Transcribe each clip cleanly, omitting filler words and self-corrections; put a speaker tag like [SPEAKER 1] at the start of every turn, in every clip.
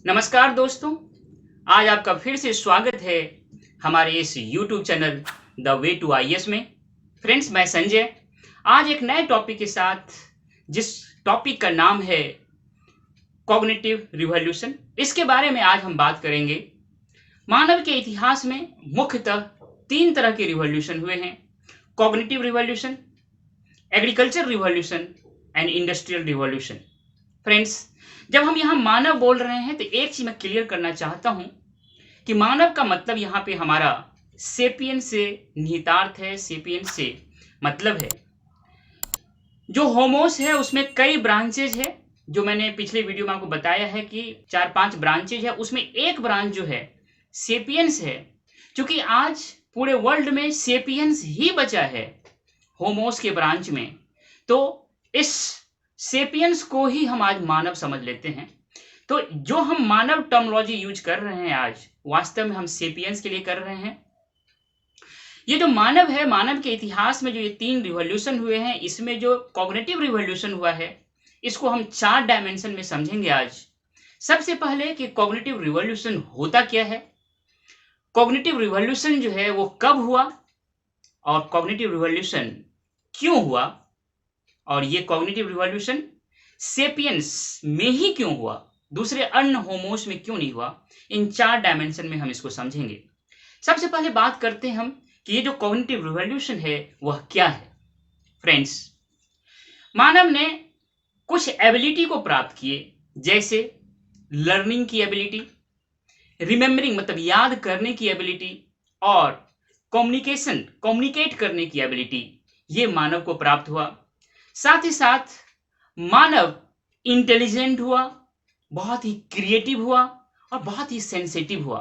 [SPEAKER 1] नमस्कार दोस्तों, आज आपका फिर से स्वागत है हमारे इस YouTube channel the way to IAS में। फ्रेंड्स, मैं संजय आज एक नए टॉपिक के साथ, जिस टॉपिक का नाम है कॉग्निटिव रिवॉल्यूशन, इसके बारे में आज हम बात करेंगे। मानव के इतिहास में मुख्यतः 3 तरह के रिवॉल्यूशन हुए हैं: cognitive revolution, agriculture revolution and industrial revolution. Friends, जब हम यहाँ मानव बोल रहे हैं तो एक चीज मैं क्लियर करना चाहता हूं कि मानव का मतलब यहाँ पे हमारा सेपियंस से निहितार्थ है। सेपियंस से मतलब है जो होमोस है उसमें कई ब्रांचेज है। जो मैंने पिछले वीडियो में आपको बताया है कि 4-5 ब्रांचेज है, उसमें एक ब्रांच जो है सेपियंस है। क्योंकि आज पूरे वर्ल्ड में सेपियंस ही बचा है होमोस के ब्रांच में, तो इस सेपियंस को ही हम आज मानव समझ लेते हैं। तो जो हम मानव टर्मिनोलॉजी यूज कर रहे हैं आज, वास्तव में हम सेपियंस के लिए कर रहे हैं। ये जो मानव है, मानव के इतिहास में जो ये 3 रिवॉल्यूशन हुए हैं, इसमें जो कॉग्निटिव रिवॉल्यूशन हुआ है इसको हम 4 डायमेंशन में समझेंगे आज। सबसे पहले कि कॉग्निटिव रिवॉल्यूशन होता क्या है, कॉग्निटिव रिवॉल्यूशन जो है वो कब हुआ, और कॉग्निटिव रिवॉल्यूशन क्यों हुआ, और ये कॉग्निटिव रिवॉल्यूशन सेपियंस में ही क्यों हुआ, दूसरे अन्य होमोस में क्यों नहीं हुआ। इन 4 डायमेंशन में हम इसको समझेंगे। सबसे पहले बात करते हैं हम कि ये जो कॉग्निटिव रिवॉल्यूशन है वह क्या है। फ्रेंड्स, मानव ने कुछ एबिलिटी को प्राप्त किए, जैसे लर्निंग की एबिलिटी, रिमेम्बरिंग मतलब याद करने की एबिलिटी, और कम्युनिकेट करने की एबिलिटी, ये मानव को प्राप्त हुआ। साथ ही साथ मानव इंटेलिजेंट हुआ, बहुत ही क्रिएटिव हुआ और बहुत ही सेंसिटिव हुआ।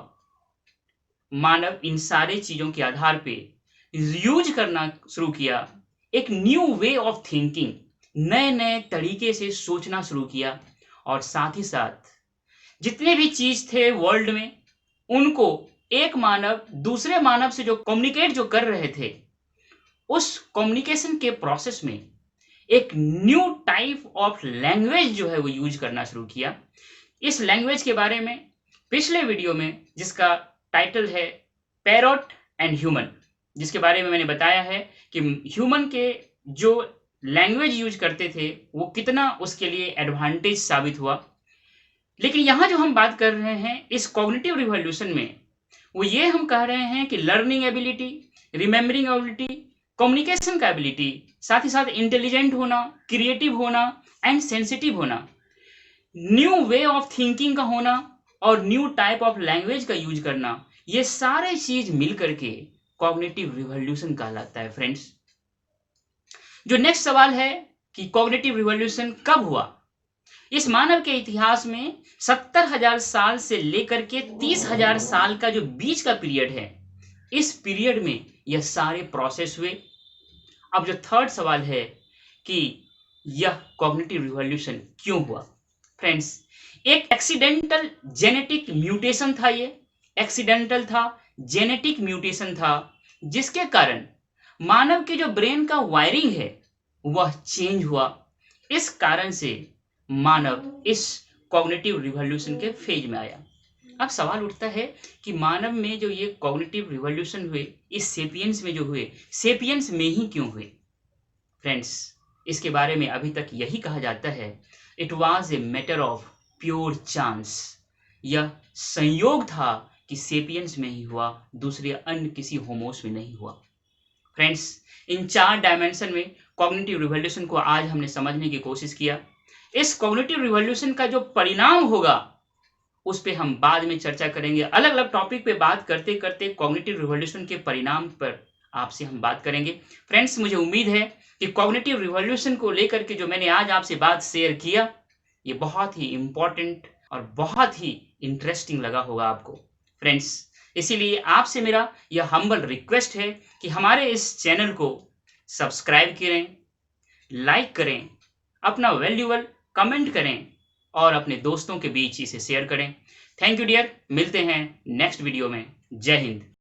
[SPEAKER 1] मानव इन सारे चीजों के आधार पे यूज करना शुरू किया, एक न्यू वे ऑफ थिंकिंग, नए नए तरीके से सोचना शुरू किया। और साथ ही साथ जितने भी चीज थे वर्ल्ड में, उनको एक मानव दूसरे मानव से जो कम्युनिकेट जो कर रहे थे, उस कम्युनिकेशन के प्रोसेस में एक न्यू टाइप ऑफ लैंग्वेज जो है वो यूज करना शुरू किया। इस लैंग्वेज के बारे में पिछले वीडियो में, जिसका टाइटल है पैरोट एंड ह्यूमन, जिसके बारे में मैंने बताया है कि ह्यूमन के जो लैंग्वेज यूज करते थे वो कितना उसके लिए एडवांटेज साबित हुआ। लेकिन यहाँ जो हम बात कर रहे हैं इस कॉग्निटिव रिवॉल्यूशन में, वो ये हम कह रहे हैं कि learning ability, remembering ability, communication का एबिलिटी, साथ ही साथ इंटेलिजेंट होना, क्रिएटिव होना एंड सेंसिटिव होना, न्यू वे ऑफ थिंकिंग का होना और न्यू टाइप ऑफ लैंग्वेज का यूज करना, ये सारे चीज मिल करके कॉग्निटिव रिवॉल्यूशन कहलाता है। फ्रेंड्स, जो नेक्स्ट सवाल है कि कॉग्निटिव रिवॉल्यूशन कब हुआ। इस मानव के इतिहास में 70,000 साल से लेकर के 30,000 साल का जो बीच का पीरियड है, इस पीरियड में यह सारे प्रोसेस हुए। अब जो थर्ड सवाल है कि यह कॉग्निटिव रिवॉल्यूशन क्यों हुआ। फ्रेंड्स, एक एक्सीडेंटल जेनेटिक म्यूटेशन था, ये एक्सीडेंटल था, जेनेटिक म्यूटेशन था, जिसके कारण मानव के जो ब्रेन का वायरिंग है वह चेंज हुआ। इस कारण से मानव इस कॉग्निटिव रिवॉल्यूशन के फेज में आया। अब सवाल उठता है कि मानव में जो ये कॉग्निटिव रिवॉल्यूशन हुए, इस सेपियंस में जो हुए, सेपियंस में ही क्यों हुए। फ्रेंड्स, इसके बारे में अभी तक यही कहा जाता है, it was a matter of pure chance. यह संयोग था कि सेपियंस में ही हुआ, दूसरे अन्य किसी होमोस में नहीं हुआ। फ्रेंड्स, इन 4 डायमेंशन में कॉग्निटिव रिवॉल्यूशन को आज हमने समझने की कोशिश किया। इस कॉग्निटिव रिवॉल्यूशन का जो परिणाम होगा उस पे हम बाद में चर्चा करेंगे। अलग अलग टॉपिक पे बात करते करते कॉग्निटिव रिवॉल्यूशन के परिणाम पर आपसे हम बात करेंगे। फ्रेंड्स, मुझे उम्मीद है कि कॉग्निटिव रिवॉल्यूशन को लेकर के जो मैंने आज आपसे बात शेयर किया, ये बहुत ही इंपॉर्टेंट और बहुत ही इंटरेस्टिंग लगा होगा आपको। फ्रेंड्स, इसीलिए आपसे मेरा यह हम्बल रिक्वेस्ट है कि हमारे इस चैनल को सब्सक्राइब करें, लाइक करें, अपना वैल्यूएबल कमेंट करें और अपने दोस्तों के बीच इसे शेयर करें। थैंक यू डियर, मिलते हैं नेक्स्ट वीडियो में। जय हिंद।